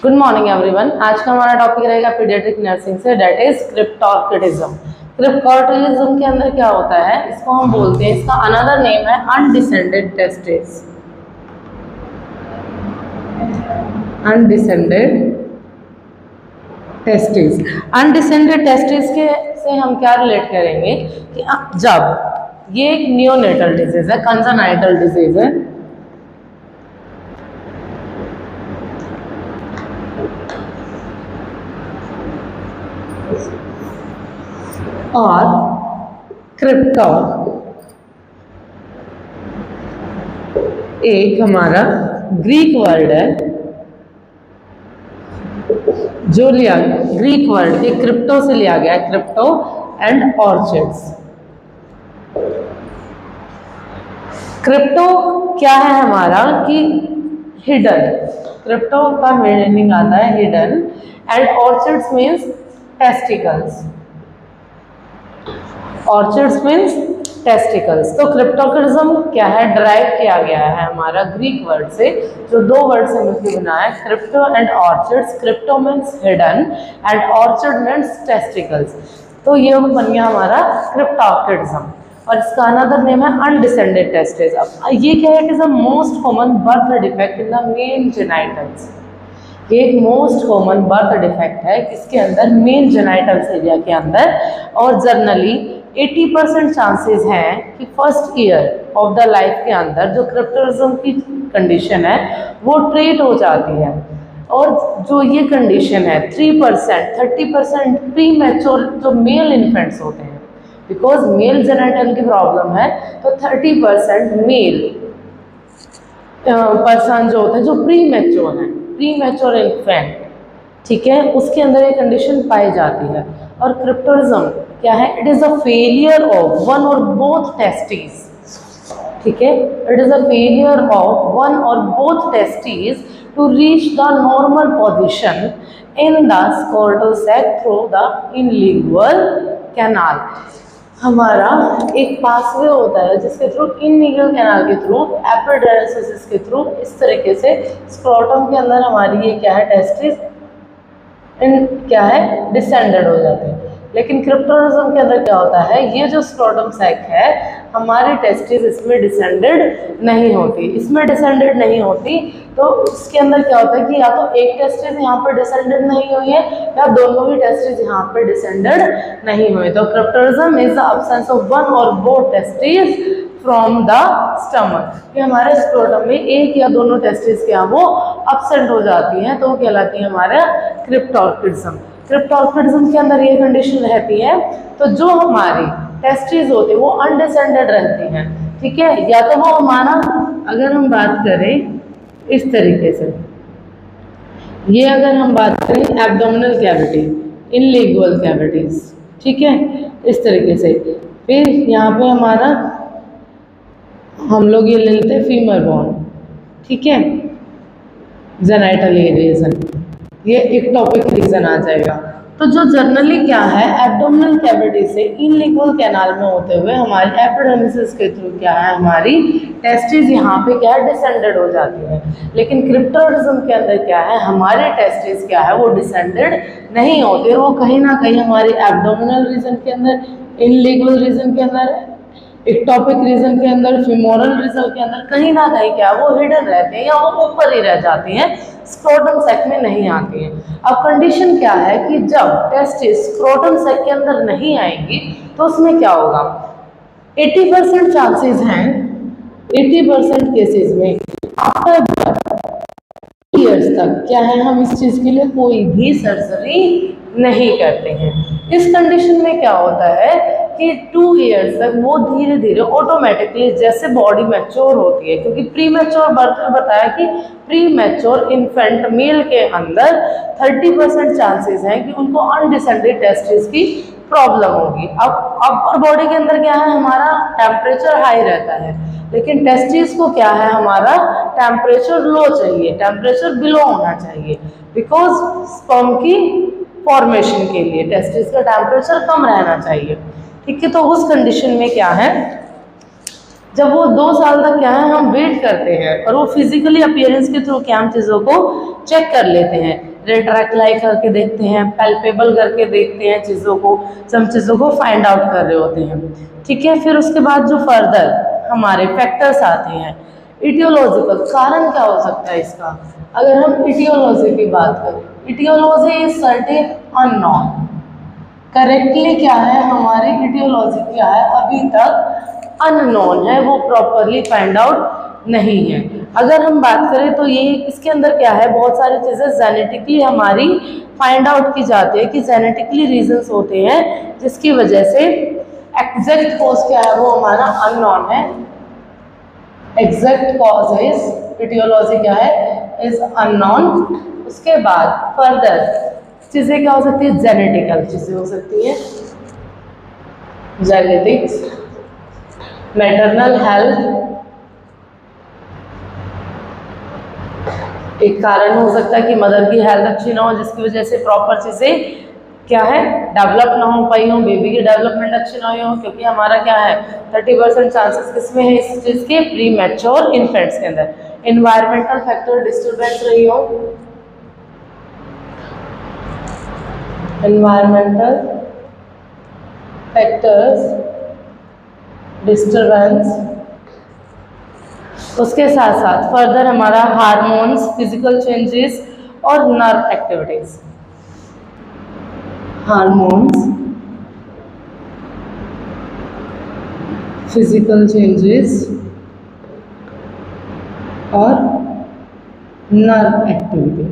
Good morning everyone. आज का हमारा टॉपिक रहेगा पीडियाट्रिक नर्सिंग से, डेट इज क्रिप्टोर्किडिज्म। क्रिप्टोर्किडिज्म के अंदर क्या होता है, इसको हम बोलते हैं, इसका अनदर नेम है undescended testis. Undescended testis. Undescended testis के से हम क्या रिलेट करेंगे कि जब ये एक नियोनेटल डिजीज है, कंजेनाइटल डिजीज है, और क्रिप्टो एक हमारा ग्रीक वर्ड है जो लिया ग्रीक वर्ड ये क्रिप्टो से लिया गया है, क्रिप्टो एंड ऑर्चिड्स। क्रिप्टो क्या है हमारा कि हिडन, क्रिप्टो का मीनिंग आता है hidden, and orchids means testicles. Orchids means testicles. तो क्रिप्टोर्किडिज्म क्या है, ड्राइव किया गया है हमारा ग्रीक वर्ड से, जो दो वर्ड से मिलकर बना है, crypto and orchids. Crypto means hidden and orchid means testicles. तो ये बन गया हमारा क्रिप्टोर्किडिज्म, और इसका अनदर नेम है अनडिसेंडेड टेस्टिस। अब ये क्या है, it is the most common birth defect in the male genitals. ये एक मोस्ट कॉमन बर्थ डिफेक्ट है किसके अंदर, मेल जेनाइटल्स एरिया के अंदर, और जनरली 80% चांसेस हैं कि first year of the life के अंदर जो क्रिप्टोरिज्म की कंडीशन है वो ट्रीट हो जाती है। और जो ये कंडीशन है 30% प्री मैच्योर जो मेल इन्फेंट्स होते हैं, बिकॉज मेल जेनेटल की प्रॉब्लम है, तो 30% मेल पर्सन जो होते हैं जो प्री मैच्योर हैं, प्री मैच्योर इन्फेंट, ठीक है, उसके अंदर ये कंडीशन पाई जाती है। और क्रिप्टोरिज्म क्या है, it is a failure of one or both testis, ठीक है, it is a failure of one or both testis to reach the normal position in the scrotal sac through the inguinal canal. हमारा एक passway होता है जिसके through inguinal canal के through, epididymis के through, इस तरीके से स्क्रोटम के अंदर हमारी ये क्या है, टेस्टिस क्या है, डिसेंडेड हो जाते हैं। लेकिन क्रिप्टोरिज्म के अंदर क्या होता है, ये जो स्क्रोटम सैक है हमारी टेस्टिस इसमें डिसेंडेड नहीं होती। इसमें डिसेंडेड नहीं होती तो इसके अंदर क्या होता है कि या तो एक टेस्टिस यहाँ पर डिसेंडेड नहीं हुई है या दोनों ही टेस्टिस यहाँ पर डिसेंडेड नहीं हुए। तो cryptorchidism is the absence of one or both testis from the stomach. ये हमारे स्क्रोटम में एक या दोनों टेस्टिस क्या वो एब्सेंट हो जाती हैं, तो वो कहलाती है हमारा क्रिप्टोर्किडिज्म। क्रिप्टोर्किडिज्म के अंदर ये कंडीशन रहती है, तो जो हमारी टेस्टिस होती है वो अनडिसेंडेड रहती हैं, ठीक है, या तो वो हमारा, अगर हम बात करें इस तरीके से, ये अगर हम बात करें एब्डोमिनल कैविटी, इनलिंगुअल कैविटीज, ठीक है, इस तरीके से। फिर यहाँ पे हमारा हम लोग ये ले लेते हैं फीमर बोन, ठीक है, जेनाइटल रीजन, ये इक्टोपिक रीजन आ जाएगा। तो जो जनरली क्या है, एब्डोमिनल कैविटी से इनलिंगुअल कैनाल में होते हुए हमारी एपिडर्मिस के थ्रू क्या है, हमारी टेस्टिस यहाँ पे क्या है, डिसेंडेड हो जाती है। लेकिन क्रिप्टोरिज्म के अंदर क्या है, हमारे टेस्टिस क्या है वो डिसेंडेड नहीं होते, वो कहीं ना कहीं हमारी एब्डोमिनल रीजन के अंदर, इनलिंगुअल रीजन के अंदर, इक्टोपिक रीजन के अंदर, फिमोरल रीजन के अंदर कहीं ना कहीं क्या वो हिडन रहते हैं या वो ऊपर ही रह जाती हैं, स्क्रोटम सैक में नहीं आती हैं। अब कंडीशन क्या है कि जब टेस्टिस स्क्रोटम सैक के अंदर नहीं आएंगी तो उसमें क्या होगा, 80% चांसेस हैं, 80% केसेस में आफ्टर ईयर्स तक क्या है, हम इस चीज़ के लिए कोई भी सर्जरी नहीं करते हैं। इस कंडीशन में क्या होता है कि 2 ईयर्स तक वो धीरे धीरे ऑटोमेटिकली जैसे बॉडी मैच्योर होती है, क्योंकि प्री मैच्योर बर्थ में बताया कि प्री मैच्योर इन्फेंट मेल के अंदर 30% चांसेस हैं कि उनको अनडिसेंडेड टेस्टिस की प्रॉब्लम होगी। अब अपर बॉडी के अंदर क्या है, हमारा टेम्परेचर हाई रहता है, लेकिन टेस्टिस को क्या है, हमारा टेम्परेचर लो चाहिए, टेम्परेचर बिलो होना चाहिए, बिकॉज स्पर्म की फॉर्मेशन के लिए टेस्टिस का टेम्परेचर कम रहना चाहिए, ठीक है। तो उस कंडीशन में क्या है, जब वो 2 साल तक क्या है हम वेट करते हैं और वो फिजिकली अपीयरेंस के थ्रू क्या हम चीज़ों को चेक कर लेते हैं रेट्रैक्ट करके देखते हैं, पैल्पेबल करके देखते हैं चीज़ों को, सब चीज़ों को फाइंड आउट कर रहे होते हैं। ठीक है, फिर उसके बाद जो फर्दर हमारे फैक्टर्स आते हैं, इटियोलॉजिकल कारण क्या हो सकता है इसका। अगर हम इटियोलॉजी की बात करें, aetiology is certain unknown, correctly क्या है हमारी इटियोलॉजी क्या है अभी तक अननोन है, वो प्रॉपरली फाइंड आउट नहीं है। अगर हम बात करें तो ये इसके अंदर क्या है, बहुत सारी चीज़ें जेनेटिकली हमारी फाइंड आउट की जाती है कि जेनेटिकली रीजंस होते हैं जिसकी वजह से एग्जैक्ट कॉज क्या है वो हमारा अननोन है। एग्जैक्ट कॉज इज इटियोलॉजी क्या है इज अननोन। उसके बाद फर्दर चीज़ें क्या हो सकती है, जेनेटिकल चीज़ें हो सकती हैं, जेनेटिक्स, मैटरनल हेल्थ एक कारण हो सकता है कि मदर की हेल्थ अच्छी ना हो जिसकी वजह से प्रॉपर चीज़ें क्या है डेवलप ना हो पाई हो, बेबी की डेवलपमेंट अच्छी ना हुई हो, क्योंकि हमारा क्या है 30% चांसेस किसमें है इस चीज़ के, प्री मैच्योर इन्फेंट्स के अंदर। इन्वायरमेंटल फैक्टर डिस्टर्बेंस रही हो, इन्वायरमेंटल फैक्टर्स डिस्टर्बेंस, उसके साथ साथ फर्दर हमारा हार्मोन्स, फिजिकल चेंजेस और nerve activities, hormones, physical changes और नर्व एक्टिविटी।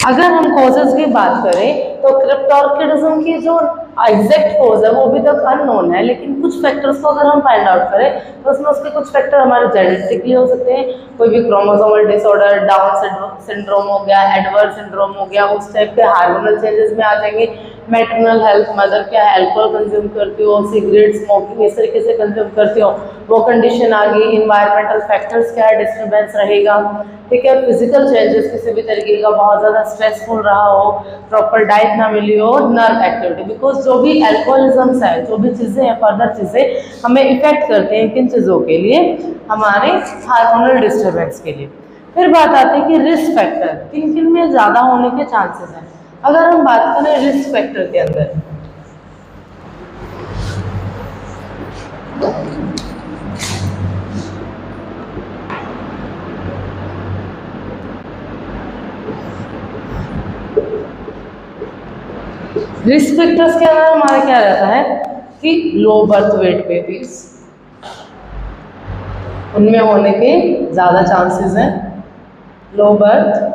अगर हम कॉजेज की बात करें तो क्रिप्टोर्किडिज्म की जो एग्जैक्ट कॉज है वो अभी तक अननोन है, लेकिन कुछ फैक्टर्स को अगर हम फाइंड आउट करें तो उसमें उसके कुछ फैक्टर हमारे जेनेटिकली हो सकते हैं, कोई भी क्रोमोसोमल डिसऑर्डर, डाउन सिंड्रोम हो गया, एडवर्स सिंड्रोम हो गया, उस टाइप के हार्मोनल चेंजेस में आ जाएंगे। मैटरनल हेल्थ, मदर क्या है अल्कोहल कंज्यूम करती हो, सिगरेट स्मोकिंग इस तरीके से कंज्यूम करती हो, वो कंडीशन आ गई। इन्वायरमेंटल फैक्टर्स क्या है, डिस्टर्बेंस रहेगा। ठीक है, फिजिकल चेंजेस किसी भी तरीके का, बहुत ज़्यादा स्ट्रेसफुल रहा हो, प्रॉपर डाइट ना मिली हो, नर्व एक्टिविटी, बिकॉज जो भी एल्कोहलिज्म है, जो भी चीज़ें हैं फर्दर चीज़ें हमें इफेक्ट करते हैं किन चीज़ों के लिए, हमारे हार्मोनल डिस्टर्बेंस के लिए। फिर बात आती है कि रिस्क फैक्टर किन किन में ज़्यादा होने के चांसेस हैं। अगर हम बात करें रिस्क फैक्टर के अंदर, रिस्क फैक्टर्स के अंदर हमारा क्या रहता है कि लो बर्थ वेट बेबीज, उनमें होने के ज़्यादा चांसेस हैं। लो बर्थ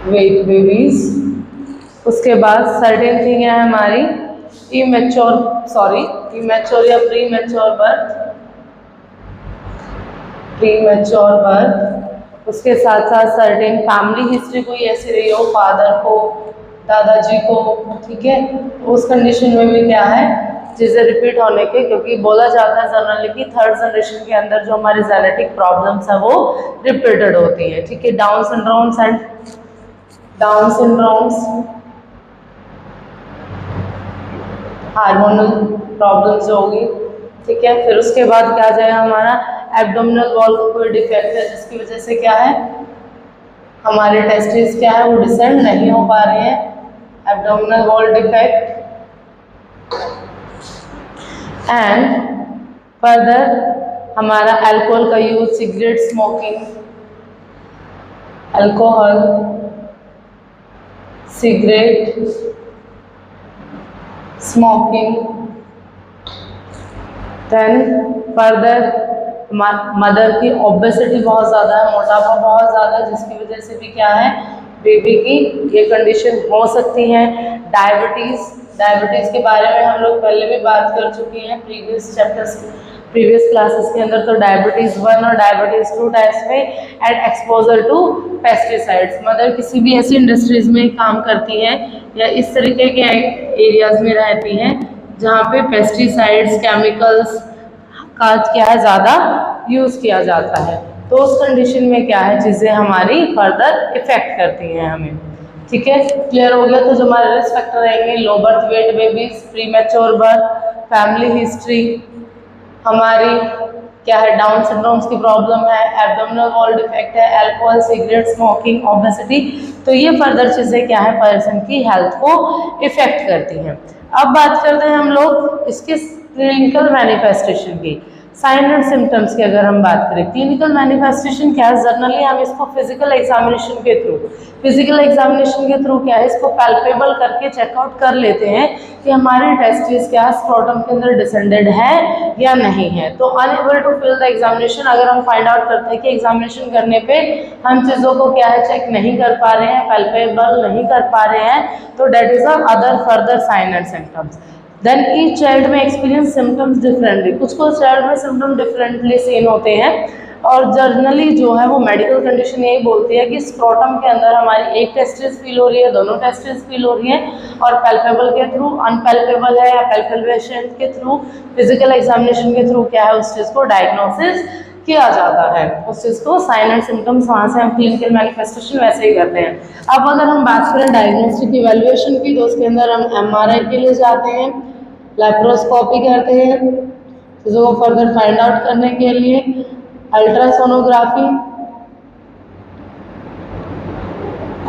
वेट बेबीज, उसके बाद सर्टेन थिंग है हमारी इमेच्योर या प्री मैच्योर बर्थ, उसके साथ साथ सर्टेन फैमिली हिस्ट्री कोई ऐसी रही हो, फादर को, दादाजी को, ठीक है, उस कंडीशन में भी क्या है चीज़ें रिपीट होने के, क्योंकि बोला जाता है जनरली कि थर्ड जनरेशन के अंदर जो हमारी जेनेटिक प्रॉब्लम्स है वो रिपीटेड होती है। ठीक है, डाउन सिंड्रोम्स, हार्मोनल प्रॉब्लम्स जो होगी। ठीक है, फिर उसके बाद क्या आ जाएगा हमारा एब्डोमिनल वॉल का कोई डिफेक्ट है जिसकी वजह से क्या है हमारे टेस्टिस क्या है वो डिसेंड नहीं हो पा रहे हैं, abdominal wall defect. And further हमारा अल्कोहल का use, cigarette smoking, alcohol, cigarette smoking. Then further mother की ओबेसिटी बहुत ज़्यादा है, मोटापा बहुत ज़्यादा है, जिसकी वजह से भी क्या है बेबी की ये कंडीशन हो सकती है। डायबिटीज़ के बारे में हम लोग पहले भी बात कर चुके हैं प्रीवियस क्लासेस के अंदर। तो डायबिटीज़ 1 और डायबिटीज़ 2 टाइप्स में at exposure to pesticides. Mother किसी भी ऐसी इंडस्ट्रीज़ में काम करती हैं या इस तरीके के एरियाज़ में रहती हैं जहाँ पे पेस्टिसाइड्स, केमिकल्स का क्या है ज़्यादा यूज़ किया जाता है, तो उस कंडीशन में क्या है चीज़ें हमारी फर्दर इफेक्ट करती हैं हमें। ठीक है, क्लियर हो गया। तो जो हमारे रिस्क फैक्टर रहेंगे low birth weight babies, pre mature birth, family history, हमारी क्या है, डाउन सिंड्रोम्स की प्रॉब्लम है, एब्डोमिनल वॉल डिफेक्ट है, अल्कोहल, सिगरेट स्मोकिंग, ओबेसिटी, तो ये फर्दर चीज़ें क्या है, पर्सन की हेल्थ को इफेक्ट करती हैं। अब बात करते हैं हम लोग इसके क्लिनिकल मैनिफेस्टेशन की, साइन एंड सिम्टम्स की। अगर हम बात करें क्लिनिकल मैनिफेस्टेशन क्या है, जनरली हम इसको फिजिकल एग्जामिनेशन के थ्रू क्या है, इसको पैल्पेबल करके चेकआउट कर लेते हैं कि हमारे टेस्टिस क्या स्क्रोटम के अंदर डिसेंडेड है या नहीं है। तो unable to fill the examination, अगर हम फाइंड आउट करते हैं कि एग्जामिनेशन करने पे हम चीज़ों को क्या है, चेक नहीं कर पा रहे हैं, पैल्पेबल नहीं कर पा रहे हैं, तो that is other further sign and symptoms. Then each child में एक्सपीरियंस सिम्टम्स डिफरेंटली, कुछ चाइल्ड में सिम्टम डिफरेंटली सीन होते हैं, और जर्नली जो है वो मेडिकल कंडीशन यही बोलती है कि स्क्रोटम के अंदर हमारी एक टेस्टिस फील हो रही है, दोनों टेस्टिस फील हो रही है, और पैल्पेबल के थ्रू, अनपैल्पेबल है या पैल्पेबेशन के थ्रू, फिजिकल एग्जामिनेशन के थ्रू क्या है, उस चीज़ को डायग्नोसिस किया जाता है, उस चीज़ को साइन एंड सिम्टम्स, वहाँ से हम क्लिनिकल मैनिफेस्टेशन वैसे ही करते हैं। अब अगर हम बात करें डायग्नोस्टिक इवैल्यूएशन की, तो उसके अंदर हम एमआरआई के लिए जाते हैं, लैप्रोस्कोपी करते हैं चीज़ों को फर्दर फाइंड आउट करने के लिए, अल्ट्रासोनोग्राफी,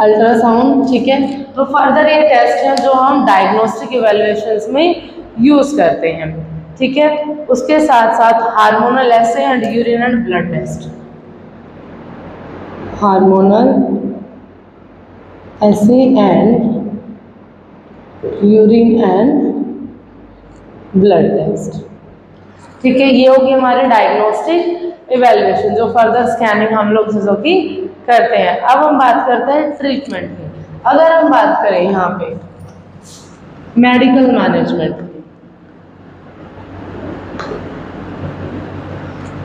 अल्ट्रासाउंड, ठीक है। तो फर्दर ये टेस्ट हैं जो हम डायग्नोस्टिक इवैल्यूएशंस में यूज़ करते हैं, ठीक है। उसके साथ साथ hormonal assay and urine and blood test, hormonal assay and urine and blood test, ठीक है। ये होगी हमारे डायग्नोस्टिक इवैल्यूएशन, जो फर्दर स्कैनिंग हम लोग चीज़ों की करते हैं। अब हम बात करते हैं ट्रीटमेंट की। अगर हम बात करें यहाँ पे मेडिकल मैनेजमेंट,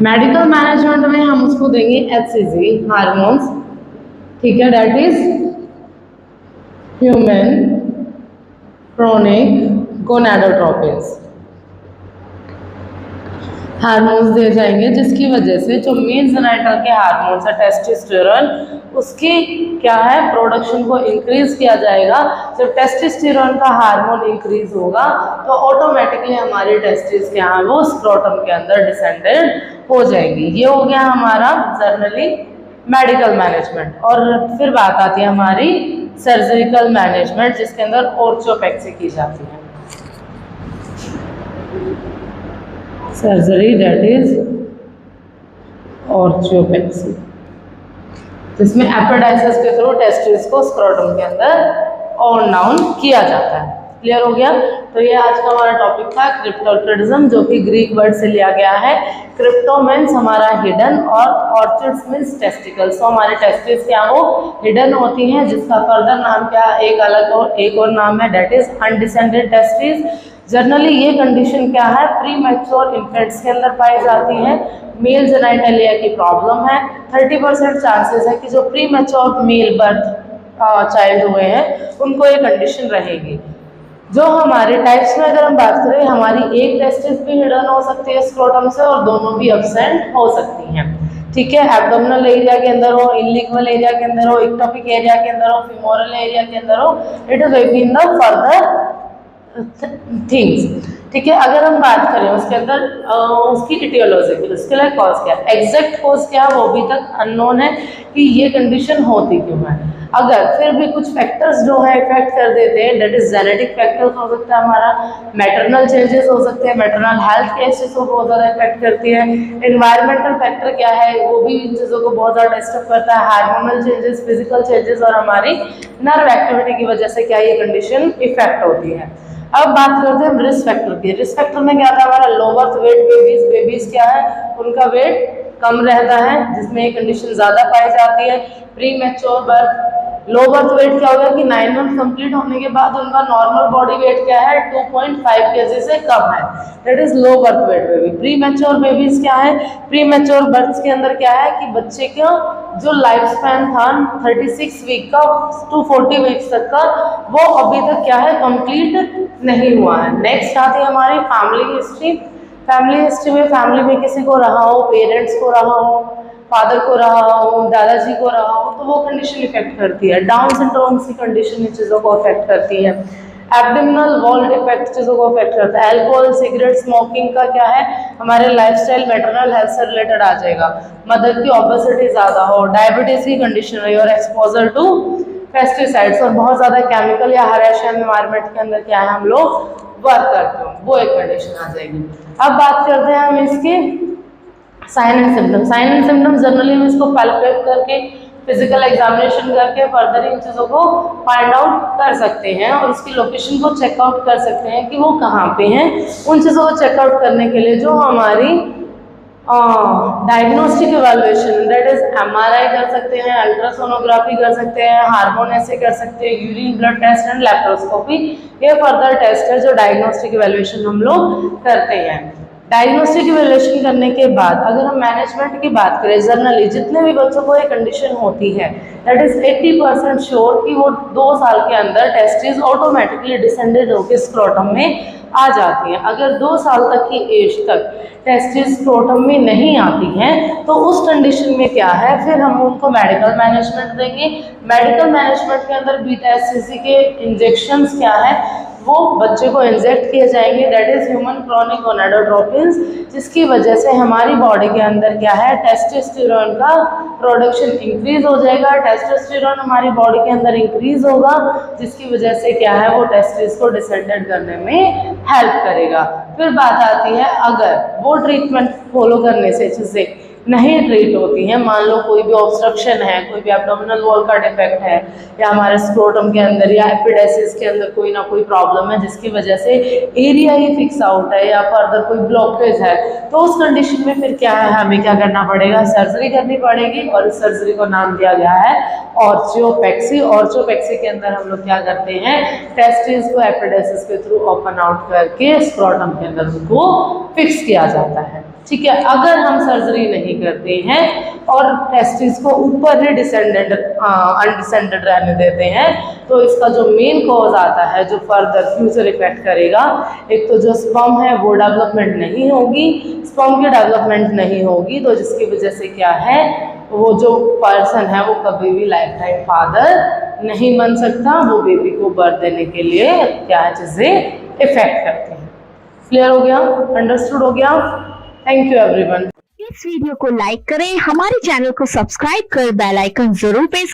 मेडिकल मैनेजमेंट में हम उसको देंगे HCG, हार्मोन्स, ठीक है, that is human chronic gonadotropins, hormones दिए जाएंगे जिसकी वजह से जो मेल जेनिटल के हार्मोन्स है टेस्टोस्टेरोन, उसकी क्या है, प्रोडक्शन को इंक्रीज किया जाएगा। जब टेस्टोस्टेरोन का हार्मोन इंक्रीज होगा तो ऑटोमेटिकली हमारी टेस्टिस क्या है, वो स्क्रोटम के अंदर डिसेंडेड हो जाएगी। ये हो गया हमारा जनरली मेडिकल मैनेजमेंट। और फिर बात आती है हमारी सर्जिकल मैनेजमेंट, जिसके अंदर ऑर्थोपेक्सी की जाती है, सर्जरी डेट इज ऑर्थोपेक्सी, जिसमें एपेंडिसाइटिस के थ्रू टेस्टिस को स्क्रोटम के अंदर ऑन डाउन किया जाता है। क्लियर हो गया। तो ये आज का हमारा टॉपिक था क्रिप्टोट्रिडिज्म, जो कि ग्रीक वर्ड से लिया गया है। क्रिप्टो मीन्स हमारा हिडन और ऑर्चिड्स मीन्स टेस्टिकल्स। तो हमारे टेस्टिस क्या हो, हिडन होती हैं, जिसका फर्दर नाम क्या, एक और नाम है, that is undescended testis. Generally ये कंडीशन क्या है, प्री मैच्योर इन्फेंट्स के अंदर पाई जाती है। मेल जेनिटलिया की प्रॉब्लम है। 30% चांसेस है कि जो premature male birth child हुए हैं उनको ये कंडीशन रहेगी। जो हमारे टाइप्स में अगर हम बात करें, हमारी एक टेस्टिस भी हिडन हो सकती है स्क्रोटम से और दोनों भी एब्सेंट हो सकती हैं, ठीक है। एब्डोमिनल एरिया के अंदर हो, इनलिंगुअल एरिया के अंदर हो, इक्टोपिक एरिया के अंदर हो, फिमोरल एरिया के अंदर हो, it is very in the further things, ठीक है। अगर हम बात करें उसके अंदर उसकी इटियोलॉजी, उसके लिए कॉज क्या है, एग्जैक्ट कॉज क्या है वो अभी तक अननोन है कि ये कंडीशन होती क्यों है। अगर फिर भी कुछ फैक्टर्स जो है इफेक्ट कर देते हैं, डेट इज जेनेटिक फैक्टर्स हो सकता है, हमारा मैटरनल चेंजेस हो सकते हैं, मैटरनल हेल्थ केसेस को बहुत ज़्यादा इफेक्ट करती है। एनवायरमेंटल फैक्टर क्या है, वो भी इन चीज़ों को बहुत ज़्यादा डिस्टर्ब करता है। हार्मोनल चेंजेस, फिजिकल चेंजेस और हमारी नर्व एक्टिविटी की वजह से क्या ये कंडीशन इफेक्ट होती है। अब बात करते हैं रिस्क फैक्टर की। रिस्क फैक्टर में क्या था हमारा, लो बर्थ वेट बेबीज क्या है, उनका वेट कम रहता है, जिसमें ये कंडीशन ज़्यादा पाई जाती है। Pre mature birth, low birth weight क्या होगा कि 9 मंथ कंप्लीट होने के बाद उनका नॉर्मल बॉडी वेट क्या है, 2.5 kg से कम है, that is low birth weight baby. Pre mature babies क्या है, प्री मैच्योर बर्थ के अंदर क्या है कि बच्चे का जो लाइफ स्पैन था 36 वीक का टू 40 वीक्स तक का, वो अभी तक क्या है, कंप्लीट नहीं हुआ है। नेक्स्ट आती है हमारी फैमिली हिस्ट्री। फैमिली हिस्ट्री में फैमिली में किसी को रहा हो, पेरेंट्स को रहा हो, फादर को रहा हो, दादाजी को रहा हो, तो वो कंडीशन इफेक्ट करती है। डाउन सिंड्रोम की कंडीशन इन चीज़ों को इफेक्ट करती है। एब्डोमिनल वॉल डिफेक्ट चीज़ों को अफेक्ट करता है। अल्कोहल, सिगरेट, स्मोकिंग का क्या है, हमारे लाइफस्टाइल, मैटरनल हेल्थ से रिलेटेड आ जाएगा। मदर की ओबेसिटी ज़्यादा हो, डायबिटीज़ की कंडीशन रही और एक्सपोजर टू पेस्टिसाइड्स और बहुत ज़्यादा केमिकल या हार्श एनवायरनमेंट के अंदर क्या है हम लोग वर्क करते हो, वो एक कंडीशन आ जाएगी। अब बात करते हैं हम इसके sign and symptoms. Sign and symptoms generally हम इसको पैल्पेट करके, फिजिकल एग्जामिनेशन करके फर्दर इन चीज़ों को फाइंड आउट कर सकते हैं और उसकी लोकेशन को चेकआउट कर सकते हैं कि वो कहाँ पे हैं। उन चीज़ों को चेकआउट करने के लिए जो हमारी diagnostic evaluation, that is MRI कर सकते हैं, अल्ट्रासोनोग्राफी कर सकते हैं, हार्मोन ऐसे कर सकते हैं, urine blood test and laparoscopy, ये फर्दर टेस्ट है जो डायग्नोस्टिक इवैल्यूएशन हम लोग करते हैं। डायग्नोस्टिक इवैल्यूएशन करने के बाद अगर हम मैनेजमेंट की बात करें, जनरली जितने भी बच्चों को ये कंडीशन होती है, दैट इज 80% श्योर कि वो 2 साल के अंदर टेस्टिस ऑटोमेटिकली डिसेंडेड होकर स्क्रोटम में आ जाती हैं। अगर 2 साल तक की एज तक टेस्टिस स्क्रोटम में नहीं आती हैं तो उस कंडीशन में क्या है, फिर हम उनको मेडिकल मैनेजमेंट देंगे। मेडिकल मैनेजमेंट के अंदर बीटा एससीसी के इंजेक्शंस क्या है, वो बच्चे को इंजेक्ट किए जाएंगे, that is human chronic gonadotropins, जिसकी वजह से हमारी बॉडी के अंदर क्या है, टेस्टोस्टेरोन का प्रोडक्शन इंक्रीज हो जाएगा। टेस्टोस्टेरोन हमारी बॉडी के अंदर इंक्रीज होगा, जिसकी वजह से क्या है, वो टेस्टिस को डिसेंडेड करने में हेल्प करेगा। फिर बात आती है, अगर वो ट्रीटमेंट फॉलो करने से चीज़ें नहीं ट्रीट होती हैं, मान लो कोई भी ऑब्स्ट्रक्शन है, कोई भी एब्डोमिनल वॉल का डिफेक्ट है, या हमारे स्क्रोटम के अंदर या एपिडेसिस के अंदर कोई ना कोई प्रॉब्लम है जिसकी वजह से एरिया ही फिक्स आउट है या फर्दर कोई ब्लॉकेज है, तो उस कंडीशन में फिर क्या है, हमें क्या करना पड़ेगा, सर्जरी करनी पड़ेगी। और इस सर्जरी को नाम दिया गया है ऑर्चियोपेक्सी। ऑर्चियोपेक्सी के अंदर हम लोग क्या करते हैं, टेस्टिस को एपिडेसिस के थ्रू ओपन आउट करके स्क्रोटम के अंदर उनको फिक्स किया जाता है। ठीक है, अगर हम सर्जरी नहीं करते हैं और टेस्टिस को ऊपर ही डिसेंडेड अनडिसेंडेड रहने देते हैं, तो इसका जो मेन कॉज आता है, जो फर्दर फ्यूचर इफेक्ट करेगा, एक तो जो स्पर्म है वो डेवलपमेंट नहीं होगी, स्पर्म की डेवलपमेंट नहीं होगी, तो जिसकी वजह से क्या है, वो जो पर्सन है वो कभी भी लाइफ टाइम फादर नहीं बन सकता, वो बेबी को बर्थ देने के लिए क्या चीज़ें इफेक्ट करती हैं। क्लियर हो गया, अंडरस्टूड हो गया? Thank you everyone. इस वीडियो को लाइक करें, हमारे चैनल को सब्सक्राइब कर बेल आइकन जरूर प्रेस